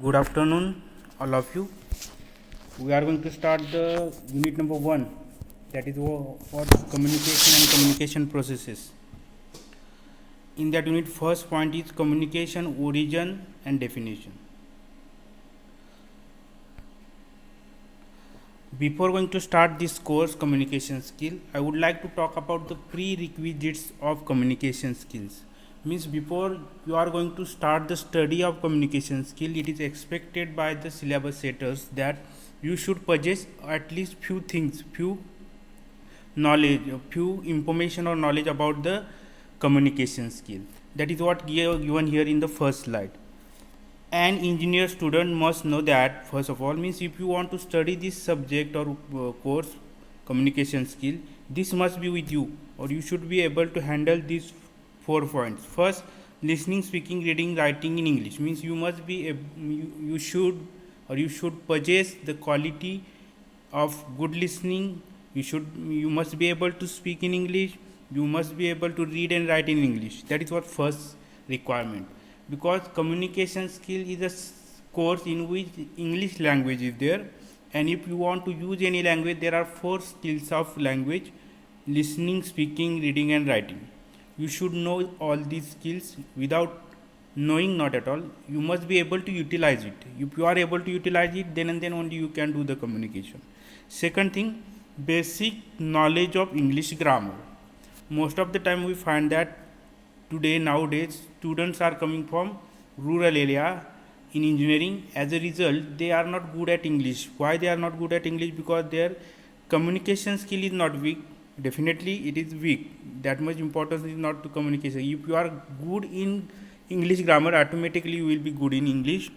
Good afternoon, all of you. We are going to start the unit number 1, that is what communication and communication processes. In that unit, first point is communication origin and definition. Before going to start this course, communication skill, I would like to talk about the prerequisites of communication skills. Means before you are going to start the study of communication skill, it is expected by the syllabus setters that you should possess at least few things, few knowledge, few information or knowledge about the communication skill. That is what given here in the first slide. An engineer student must know that, first of all, means if you want to study this subject or course, communication skill, this must be with you, or you should be able to handle these 4 points. First, listening, speaking, reading, writing in English, means you must be you should possess the quality of good listening. You must be able to speak in English. You must be able to read and write in English. That is what first requirement, because communication skill is a course in which English language is there, and if you want to use any language, there are 4 skills of language: listening, speaking, reading and writing. You should know all these skills. Without knowing, not at all. You must be able to utilize it. If you are able to utilize it, then and then only you can do the communication. Second thing, basic knowledge of English grammar. Most of the time we find that nowadays students are coming from rural area in engineering. As a result, they are not good at English. Why they are not good at English? Because their communication skill is not weak. Definitely it is weak. That much importance is not to communication. If you are good in English grammar, automatically you will be good in English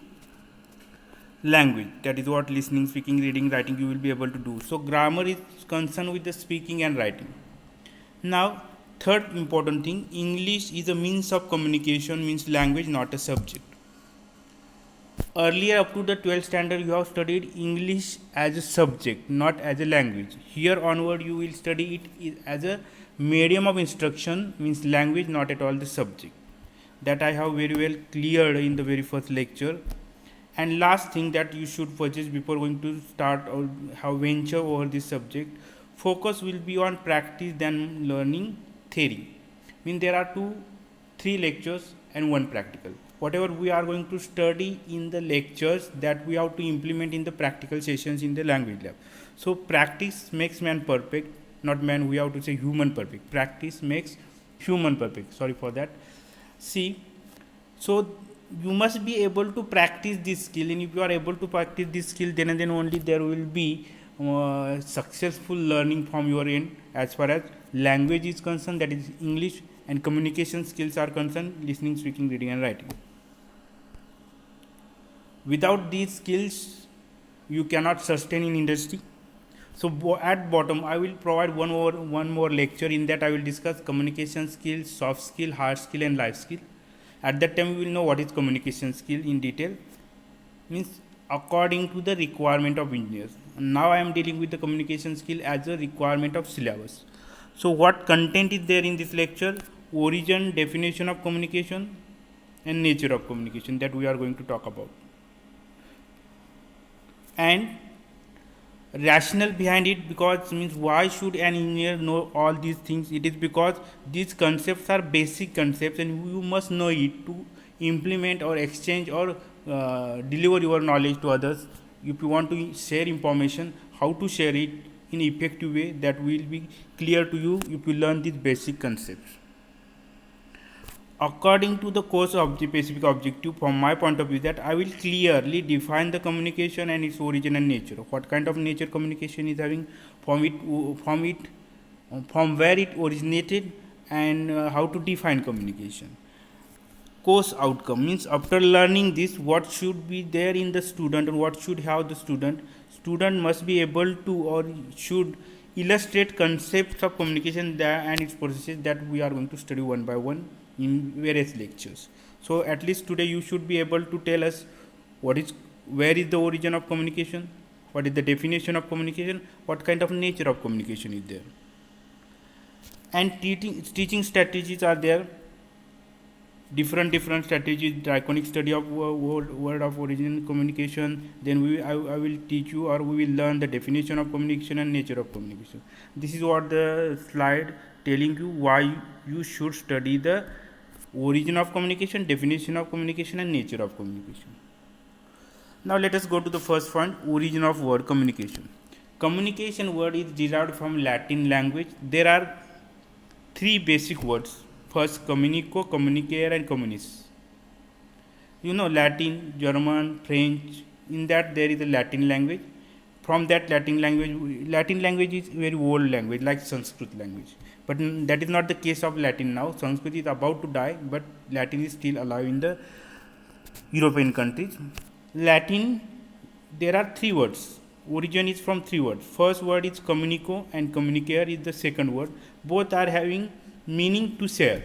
language. That is what listening, speaking, reading, writing you will be able to do. So grammar is concerned with the speaking and writing. Now, third important thing, English is a means of communication, means language, not a subject. Earlier, up to the 12th standard, you have studied English as a subject, not as a language. Here onward, you will study it as a medium of instruction, means language, not at all the subject. That I have very well cleared in the very first lecture. And last thing that you should purchase before going to start or have venture over this subject, focus will be on practice than learning theory. There are 3 lectures and 1 practical. Whatever we are going to study in the lectures, that we have to implement in the practical sessions in the language lab. So practice makes man perfect, not man, we have to say human perfect. Practice makes human perfect. Sorry for that. See, so you must be able to practice this skill, and if you are able to practice this skill, then and then only there will be successful learning from your end as far as language is concerned, that is English, and communication skills are concerned, listening, speaking, reading and writing. Without these skills, you cannot sustain in industry. So at bottom, I will provide one more lecture. In that, I will discuss communication skills, soft skill, hard skill and life skill. At that time, we will know what is communication skill in detail. Means according to the requirement of engineers. Now I am dealing with the communication skill as a requirement of syllabus. So what content is there in this lecture? Origin, definition of communication and nature of communication, that we are going to talk about. And rationale behind it, because means why should an engineer know all these things? It is because these concepts are basic concepts and you must know it to implement or exchange or deliver your knowledge to others. If you want to share information, how to share it in effective way, that will be clear to you if you learn these basic concepts. According to the course specific objective, from my point of view, that I will clearly define the communication and its origin and nature. What kind of nature communication is having, from where it originated, and how to define communication. Course outcome, means after learning this, what should be there in the student and what should have the student. Student must be able to or should illustrate concepts of communication and its processes, that we are going to study one by one in various lectures. So at least today you should be able to tell us where is the origin of communication, what is the definition of communication, what kind of nature of communication is there, and teaching strategies are there. different strategies, draconic study of word of origin communication. Then I will teach you, or we will learn the definition of communication and nature of communication. This is what the slide telling you why you should study the origin of communication, definition of communication, and nature of communication. Now let us go to the first one, origin of word communication. Communication word is derived from Latin language. There are three basic words. First, communico, communicare, and communis. You know Latin, German, French. In that there is a Latin language. From that Latin language is very old language, like Sanskrit language. But that is not the case of Latin now. Sanskrit is about to die, but Latin is still alive in the European countries. Latin, there are three words. Origin is from three words. First word is communico and communicare is the second word. Both are having meaning to share,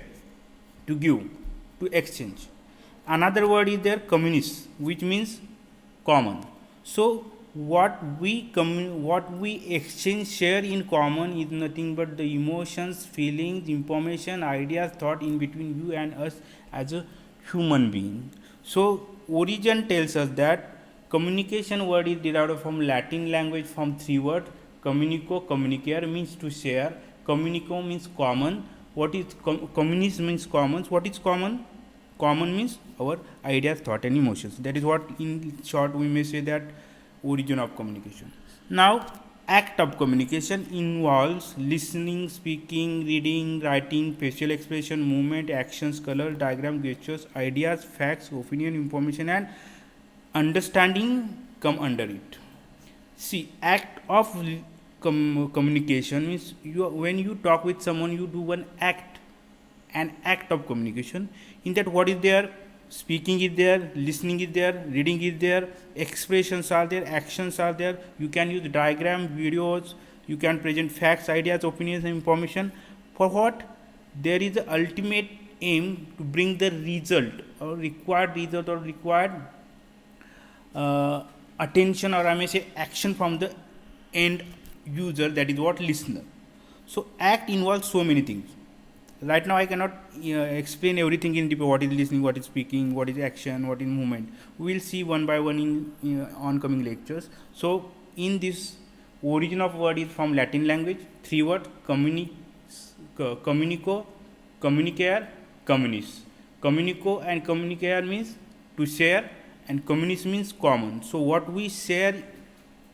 to give, to exchange. Another word is there, communis, which means common. So what we exchange, share in common is nothing but the emotions, feelings, information, ideas, thought in between you and us as a human being. So origin tells us that communication word is derived from Latin language from three words. Communico, communicare means to share. Communico means common. What is communis means commons. What is common? Common means our ideas, thought, and emotions. That is what, in short, we may say that origin of communication. Now, act of communication involves listening, speaking, reading, writing, facial expression, movement, actions, color, diagram, gestures, ideas, facts, opinion, information, and understanding come under it. See, act of communication means when you talk with someone, you do an act of communication. In that, what is there? Speaking is there, listening is there, reading is there, expressions are there, actions are there. You can use diagram, videos, you can present facts, ideas, opinions, and information. For what? There is the ultimate aim to bring the result or required attention, or I may say action from the end user, that is what, listener. So act involves so many things. Right now I cannot explain everything in detail. What is listening, what is speaking, what is action, what is movement. We will see one by one in oncoming lectures. So in this, origin of word is from Latin language, three words, communico, communicare, communis. Communico and communicare means to share, and communis means common. So what we share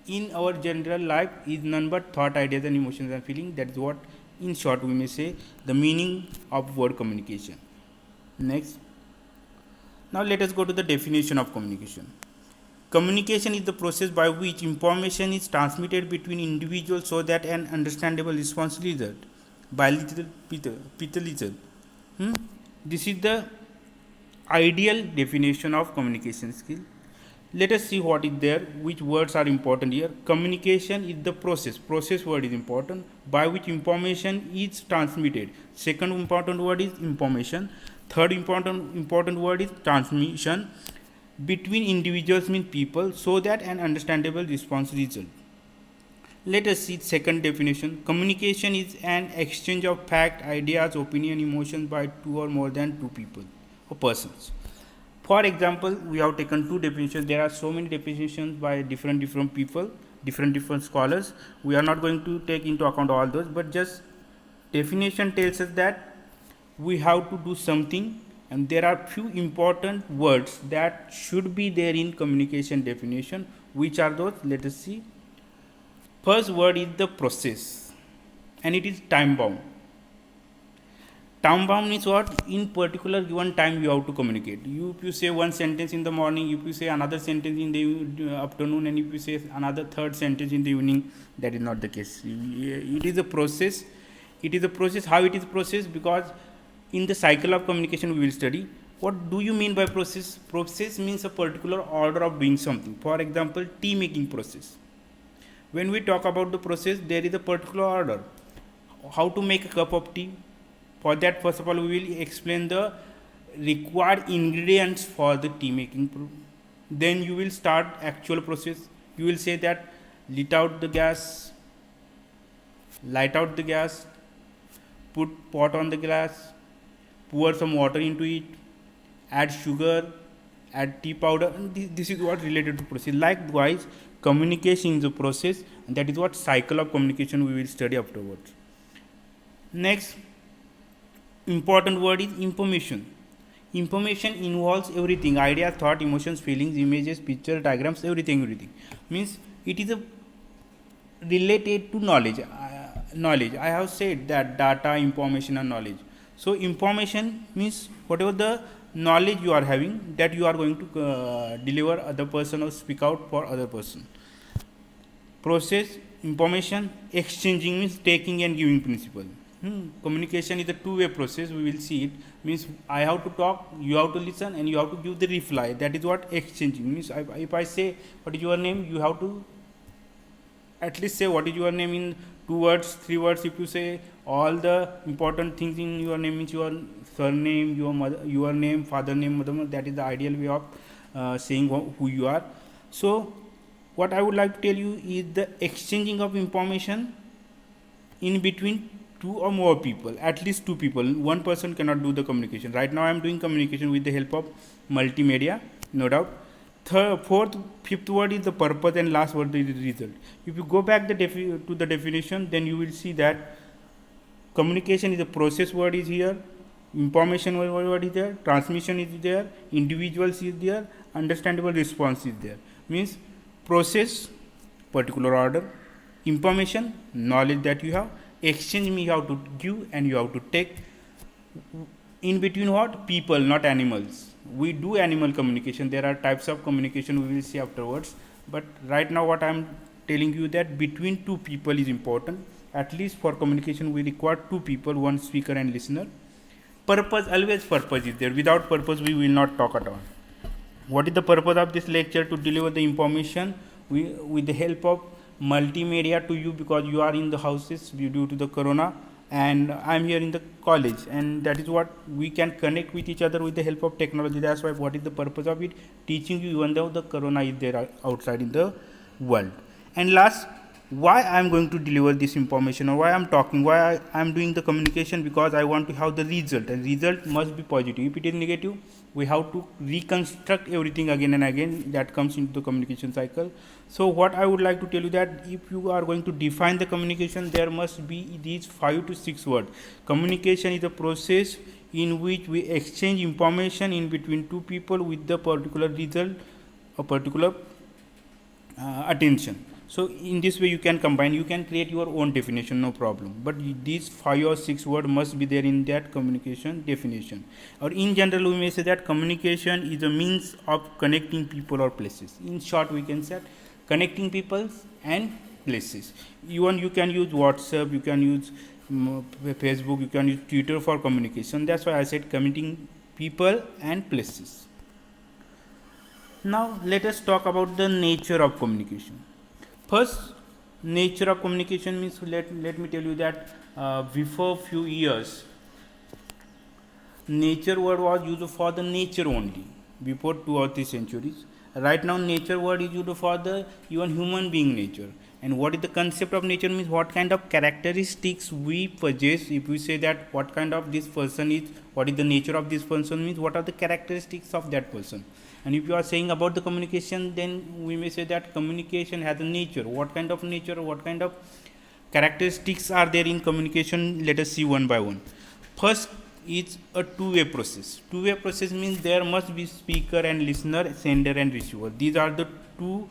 in our general life is none but thought, ideas, and emotions and feeling. That is what, in short, we may say the meaning of word communication. Next. Now let us go to the definition of communication. Communication is the process by which information is transmitted between individuals so that an understandable response is results. Biological Peter. This is the ideal definition of communication skill. Let us see what is there, which words are important here. Communication is the process word is important, by which information is transmitted. Second important word is information. Third important word is transmission between individuals, means people, so that an understandable response result. Let us see second definition. Communication is an exchange of fact, ideas, opinion, emotions by two or more than two people or persons. For example, we have taken two definitions. There are so many definitions by different people, different scholars. We are not going to take into account all those, but just definition tells us that we have to do something, and there are few important words that should be there in communication definition. Which are those? Let us see. First word is the process, and it is time bound. Time bound means what? In particular given time you have to communicate. If you say one sentence in the morning, if you say another sentence in the afternoon, and if you say another third sentence in the evening, that is not the case. It is a process. It is a process. How it is processed? Because in the cycle of communication we will study. What do you mean by process? Process means a particular order of doing something. For example, tea making process. When we talk about the process, there is a particular order. How to make a cup of tea? For that, first of all, we will explain the required ingredients for the tea making. Then you will start actual process. You will say that light out the gas, put pot on the glass, pour some water into it, add sugar, add tea powder. And this is what related to process. Likewise, communication is a process, and that is what cycle of communication we will study afterwards. Next important word is information. Information involves everything: idea, thought, emotions, feelings, images, picture, diagrams, everything. Means it is a related to knowledge. Knowledge, I have said that data, information and knowledge. So information means whatever the knowledge you are having, that you are going to deliver other person or speak out for other person. Process, information, exchanging means taking and giving principle. Communication is a two-way process, we will see it. Means I have to talk, you have to listen, and you have to give the reply. That is what exchanging means. If I say what is your name, you have to at least say what is your name in 2 words, 3 words. If you say all the important things in your name, means your surname, your mother, your name, father name, mother name, that is the ideal way of saying who you are. So what I would like to tell you is the exchanging of information in between 2 or more people, at least 2 people. One person cannot do the communication. Right now I am doing communication with the help of multimedia, no doubt. Fourth, fifth word is the purpose, and last word is the result. If you go back to the definition, then you will see that communication is a process word is here, information word is there, transmission is there, individuals is there, understandable response is there. Means process, particular order, information, knowledge that you have, exchange me you have to give and you have to take. In between what? People, not animals. We do animal communication. There are types of communication we will see afterwards. But right now what I am telling you that between 2 people is important. At least for communication we require 2 people, one speaker and listener. Purpose, always purpose is there. Without purpose we will not talk at all. What is the purpose of this lecture? To deliver the information with the help of multimedia to you, because you are in the houses due to the corona, and I am here in the college, and that is what we can connect with each other with the help of technology. That's why what is the purpose of it? Teaching you even though the corona is there outside in the world. And last, why I am going to deliver this information, or why I am talking, why I am doing the communication? Because I want to have the result, and result must be positive. If it is negative, we have to reconstruct everything again and again. That comes into the communication cycle. So what I would like to tell you that if you are going to define the communication, there must be these 5 to 6 words. Communication is a process in which we exchange information in between 2 people with the particular result or particular attention. So in this way you can combine, you can create your own definition, no problem. But these 5 or 6 words must be there in that communication definition. Or in general we may say that communication is a means of connecting people or places. In short we can say connecting people and places. Even you can use WhatsApp, you can use Facebook, you can use Twitter for communication. That's why I said connecting people and places. Now let us talk about the nature of communication. First, nature of communication means, let me tell you that before few years, nature word was used for the nature only, before 2 or 3 centuries. Right now nature word is used for the even human being nature. And what is the concept of nature means what kind of characteristics we possess. If we say that what kind of this person is, what is the nature of this person means what are the characteristics of that person. And if you are saying about the communication, then we may say that communication has a nature. What kind of nature, what kind of characteristics are there in communication? Let us see one by one. First is a two-way process. Two-way process means there must be speaker and listener, sender and receiver. These are the 2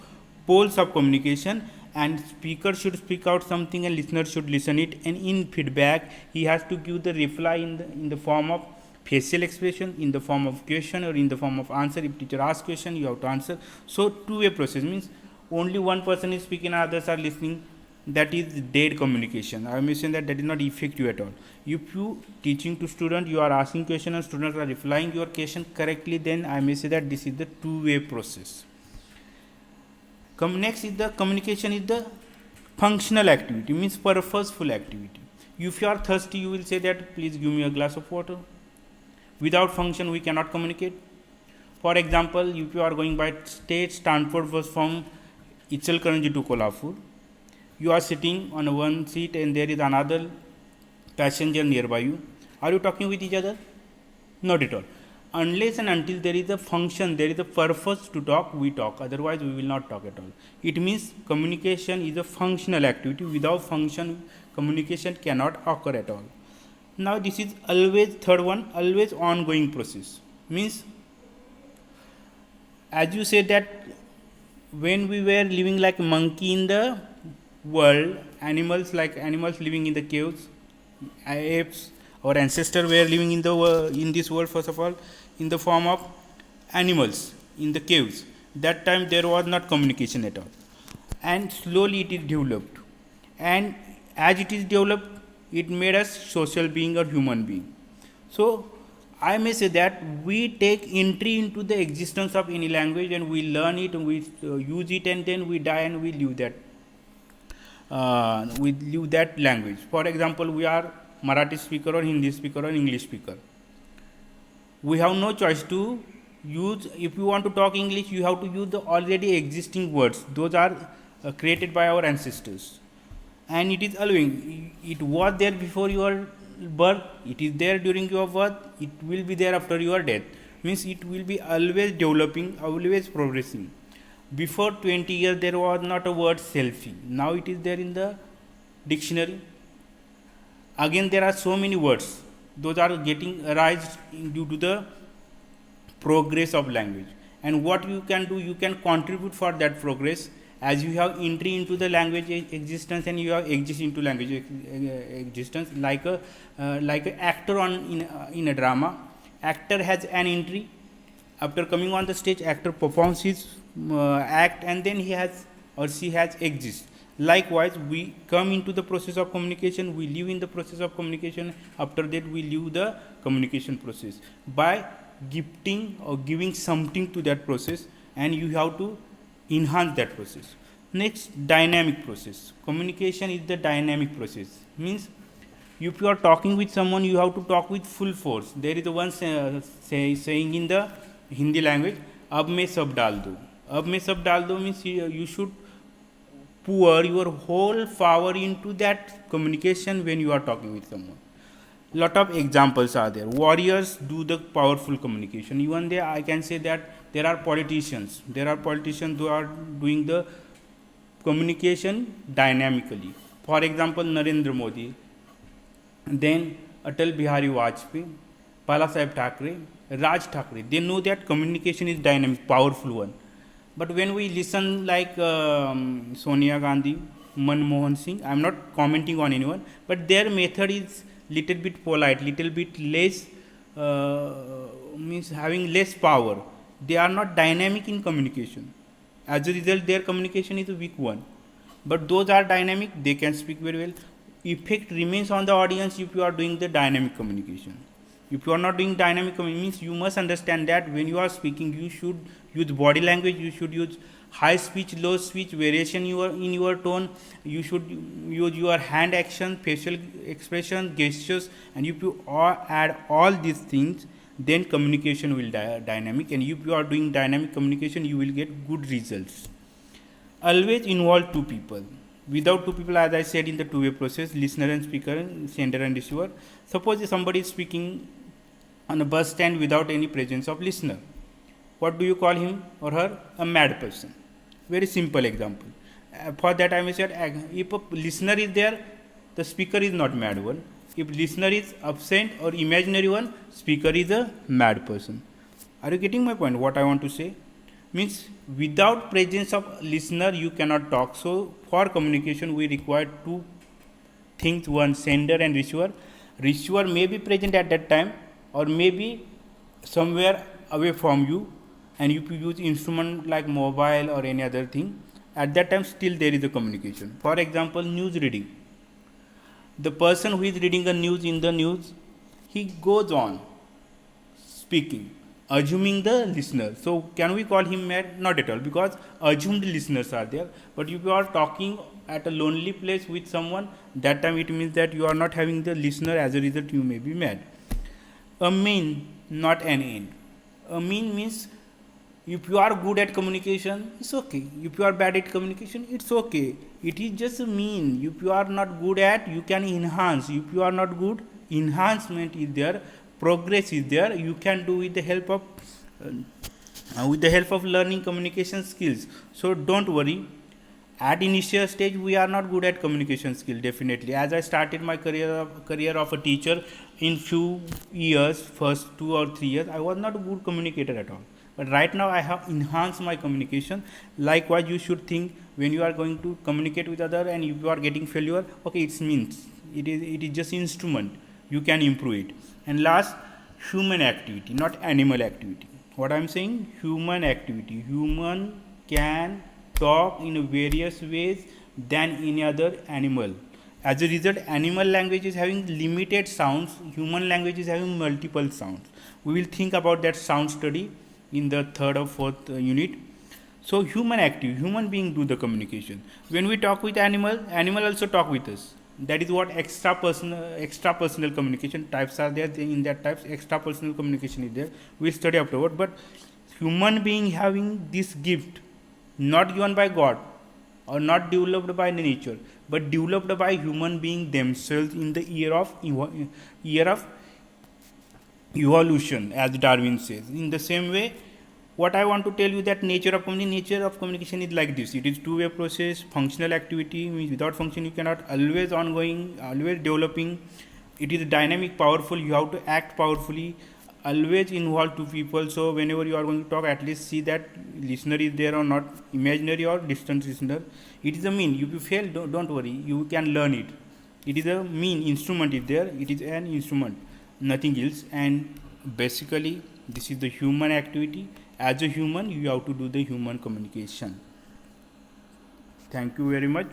poles of communication, and speaker should speak out something and listener should listen it, and in feedback he has to give the reply in the form of facial expression, in the form of question, or in the form of answer. If teacher asks question, you have to answer. So two-way process means only one person is speaking and others are listening. That is dead communication. I mentioned that is not effective at all. If you teaching to student, you are asking question and students are replying your question correctly, then I may say that this is the two-way process. Next is the communication is the functional activity, means purposeful activity. If you are thirsty, you will say that please give me a glass of water. Without function we cannot communicate. For example, if you are going by state transport bus from Ichalkaranji to Kolhapur, you are sitting on one seat and there is another passenger nearby you. Are you talking with each other? Not at all. unless and until there is a function, there is a purpose to talk, we talk. Otherwise, we will not talk at all. It means communication is a functional activity. Without function, communication cannot occur at all. Now, this is always third one, always ongoing process. Means, as you said that when we were living like a monkey in the world, animals living in the caves, apes, our ancestors were living in this world, first of all, in the form of animals in the caves. That time there was not communication at all, and slowly it is developed. And as it is developed, it made us social being or human being. So I may say that we take entry into the existence of any language, and we learn it, and we use it, and then we die and we leave that. We leave that language. For example, we are Marathi speaker or Hindi speaker or English speaker. We have no choice to use. If you want to talk English, you have to use the already existing words. Those are created by our ancestors, and it is allowing. It was there before your birth. It is there during your birth. It will be there after your death. Means it will be always developing, always progressing. Before 20 years, there was not a word selfie. Now it is there in the dictionary. Again, there are so many words. Those are getting arised due to the progress of language. And what you can do, you can contribute for that progress, as you have entry into the language existence, and you have exist into language existence, like a actor in a drama. Actor has an entry. After coming on the stage, actor performs his act, and then he has or she has exist. Likewise, we come into the process of communication, we live in the process of communication. After that, we live the communication process by gifting or giving something to that process, and you have to enhance that process. Next, dynamic process. Communication is the dynamic process. Means, if you are talking with someone, you have to talk with full force. There is one saying in the Hindi language, "Ab mein sab dal do." Ab mein sab dal do means you should pour your whole power into that communication when you are talking with someone. Lot of examples are there. Warriors do the powerful communication. Even there, I can say that there are politicians. There are politicians who are doing the communication dynamically. For example, Narendra Modi, then Atal Bihari Vajpayee, Bala Sahib Thackeray, Raj Thackeray. They know that communication is dynamic, powerful one. But when we listen like Sonia Gandhi, Manmohan Singh, I am not commenting on anyone, but their method is little bit polite, little bit less, means having less power. They are not dynamic in communication. As a result, their communication is a weak one. But those are dynamic, they can speak very well. Effect remains on the audience if you are doing the dynamic communication. If you are not doing dynamic communication, means you must understand that when you are speaking, you should use body language, you should use high speech, low speech, variation in your tone, you should use your hand action, facial expression, gestures, and if you add all these things, then communication will dynamic, and if you are doing dynamic communication, you will get good results. Always involve two people. Without two people, as I said in the two-way process, listener and speaker, sender and receiver. Suppose somebody is speaking on a bus stand without any presence of listener. What do you call him or her? A mad person. Very simple example. For that, I may say, if a listener is there, the speaker is not mad one. If listener is absent or imaginary one, speaker is a mad person. Are you getting my point? What I want to say? Means without presence of listener, you cannot talk. So for communication, we require two things: one, sender and receiver. Receiver may be present at that time, or maybe somewhere away from you, and if you use instrument like mobile or any other thing, at that time still there is a communication. For example, news reading. The person who is reading the news in the news, he goes on speaking, assuming the listener. So can we call him mad? Not at all, because assumed listeners are there. But if you are talking at a lonely place with someone, that time it means that you are not having the listener. As a result, you may be mad. A mean, not an end. A mean means if you are good at communication, it's okay. If you are bad at communication, it's okay. It is just a mean. If you are not good at, you can enhance. If you are not good, enhancement is there progress is there, you can do with the help of learning communication skills. So don't worry. At initial stage we are not good at communication skill, definitely. As I started my career of a teacher, in few years, first 2 or 3 years, I was not a good communicator at all, but right now I have enhanced my communication. Likewise, you should think when you are going to communicate with other and if you are getting failure, okay, it means it is just instrument, you can improve it. And last, human activity, not animal activity. What I am saying, human activity. Human can talk in various ways than any other animal. As a result, animal language is having limited sounds, human language is having multiple sounds. We will think about that sound study in the third or fourth unit. So human active, human being do the communication. When we talk with animal also talk with us. That is what extra personal communication types are there. In that types, extra personal communication is there. We'll study afterward. But human being having this gift, not given by God or not developed by nature, but developed by human being themselves in the year of evolution, as Darwin says. In the same way, what I want to tell you, that nature of communication is like this. It is two-way process. Functional activity means without function you cannot, always ongoing, always developing. It is dynamic, powerful. You have to act powerfully, always involve two people. So whenever you are going to talk, at least see that listener is there or not, imaginary or distant listener. It is a mean. If you fail, don't worry, you can learn it. It is a mean, instrument is there. It is an instrument, nothing else. And basically this is the human activity. As a human, you have to do the human communication. Thank you very much.